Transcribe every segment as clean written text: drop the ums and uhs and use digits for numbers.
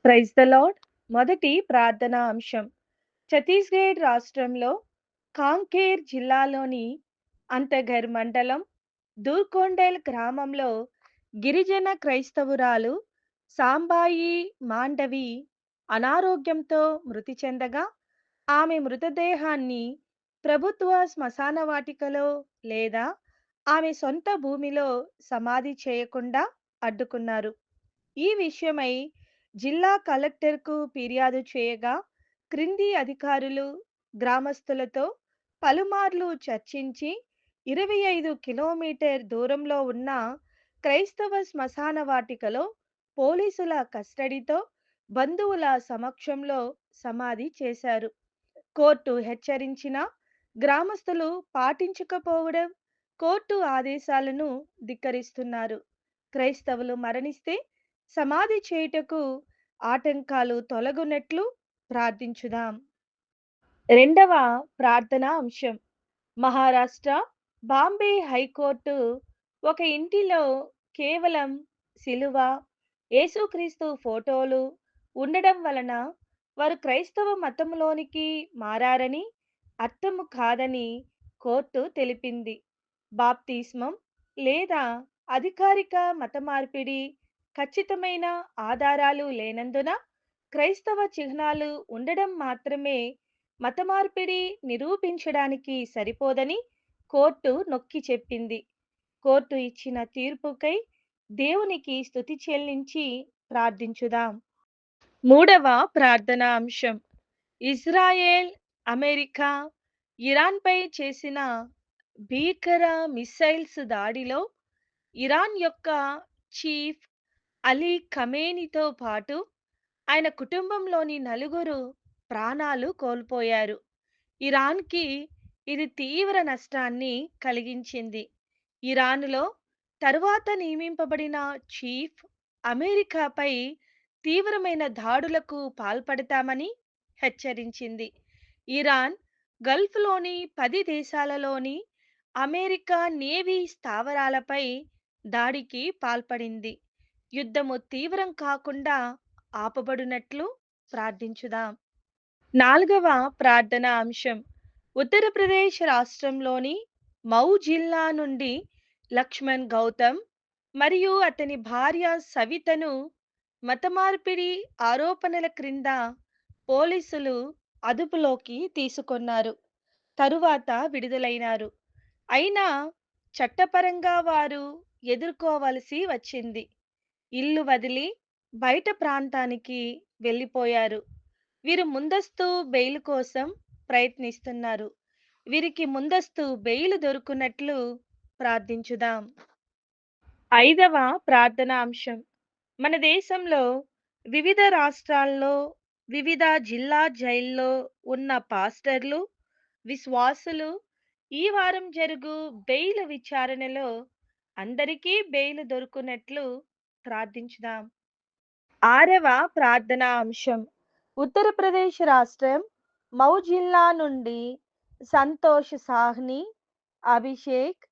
Praise the lord. మొదటి ప్రార్థనా అంశం. ఛత్తీస్‌గఢ్ రాష్ట్రంలో కాంకేర్ జిల్లాలోని అంతఘర్ మండలం దూర్కొండేల్ గ్రామంలో గిరిజన క్రైస్తవురాలు సాంబాయి మాండవి అనారోగ్యంతో మృతి చెందగా, ఆమె మృతదేహాన్ని ప్రభుత్వ శ్మశాన వాటికలో లేదా ఆమె సొంత భూమిలో సమాధి చేయకుండా అడ్డుకున్నారు. ఈ విషయమై జిల్లా కలెక్టర్‌కు ఫిర్యాదు చేయగా, క్రింది అధికారులు గ్రామస్తులతో పలుమార్లు చర్చించి 25 కిలోమీటర్ దూరంలో ఉన్న క్రైస్తవ శ్మశాన వాటికలో పోలీసుల కస్టడీతో బంధువుల సమక్షంలో సమాధి చేశారు. కోర్టు హెచ్చరించినా గ్రామస్తులు పాటించకపోవడం కోర్టు ఆదేశాలను ధిక్కరిస్తున్నారు. క్రైస్తవులు మరణిస్తే సమాధి చేయుటకు ఆటంకాలు తొలగునట్లు ప్రార్థించుదాం. రెండవ ప్రార్థనా అంశం. మహారాష్ట్ర బాంబే హైకోర్టు ఒక ఇంటిలో కేవలం శిలువ, యేసుక్రీస్తు ఫోటోలు ఉండడం వలన వారు క్రైస్తవ మతంలోనికి మారారని అర్థము కాదని కోర్టు తెలిపింది. బాప్తిస్మం లేదా అధికారిక మత మార్పిడి ఖచ్చితమైన ఆధారాలు లేనందున క్రైస్తవ చిహ్నాలు ఉండడం మాత్రమే మత మార్పిడి నిరూపించడానికి సరిపోదని కోర్టు నొక్కి చెప్పింది. కోర్టు ఇచ్చిన తీర్పుకై దేవునికి స్తుతి చెల్లించి ప్రార్థించుదాం. మూడవ ప్రార్థనా అంశం. ఇజ్రాయెల్, అమెరికా, ఇరాన్‌పై చేసిన భీకర మిస్సైల్స్ దాడిలో ఇరాన్ యొక్క చీఫ్ అలీ ఖమేనీతో పాటు ఆయన కుటుంబంలోని నలుగురు ప్రాణాలు కోల్పోయారు. ఇరాన్‌కి ఇది తీవ్ర నష్టాన్ని కలిగించింది. ఇరాన్‌లో తరువాత నియమింపబడిన చీఫ్ అమెరికాపై తీవ్రమైన దాడులకు పాల్పడతామని హెచ్చరించింది. ఇరాన్ గల్ఫ్‌లోని 10 దేశాలలోని అమెరికా నేవీ స్థావరాలపై దాడికి పాల్పడింది. యుద్ధము తీవ్రం కాకుండా ఆపబడునట్లు ప్రార్థించుదాం. నాలుగవ ప్రార్థనా అంశం. ఉత్తరప్రదేశ్ రాష్ట్రంలోని మౌ జిల్లా నుండి లక్ష్మణ్ గౌతమ్ మరియు అతని భార్య సవితను మతమార్పిడి ఆరోపణల క్రింద పోలీసులు అదుపులోకి తీసుకొన్నారు. తరువాత విడుదలైనారు. అయినా చట్టపరంగా వారు ఎదుర్కోవలసి వచ్చింది. ఇల్లు వదిలి బయట ప్రాంతానికి వెళ్ళిపోయారు. వీరు ముందస్తు బెయిల్ కోసం ప్రయత్నిస్తున్నారు. వీరికి ముందస్తు బెయిల్ దొరుకునట్లు ప్రార్థించుదాం. ఐదవ ప్రార్థనా అంశం. మన దేశంలో వివిధ రాష్ట్రాల్లో వివిధ జిల్లా జైల్లో ఉన్న పాస్టర్లు, విశ్వాసులు ఈ వారం జరుగు బెయిల్ విచారణలో అందరికీ బెయిల్ దొరుకునట్లు ప్రార్థించుదాం. ఆరవ ప్రార్థనా అంశం. ఉత్తరప్రదేశ్ రాష్ట్రం మౌ జిల్లా నుండి సంతోష్ సాహ్ని, అభిషేక్,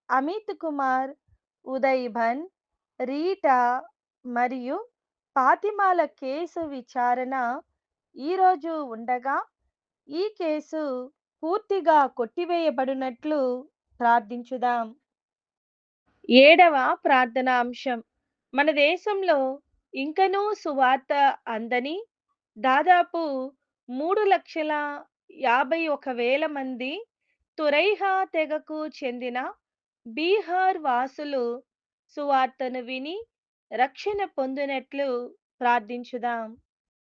అమిత్ కుమార్, ఉదయ్ భన్, రీటా మరియు ఫాతిమాల కేసు విచారణ ఈరోజు ఉండగా, ఈ కేసు పూర్తిగా కొట్టివేయబడినట్లు ప్రార్థించుదాం. ఏడవ ప్రార్థనా అంశం. మన దేశంలో ఇంకనూ సువార్త అందని దాదాపు 3,51,000 మంది తురైహా తెగకు చెందిన బీహార్ వాసులు సువార్తను విని రక్షణ పొందినట్లు ప్రార్థించుదాం.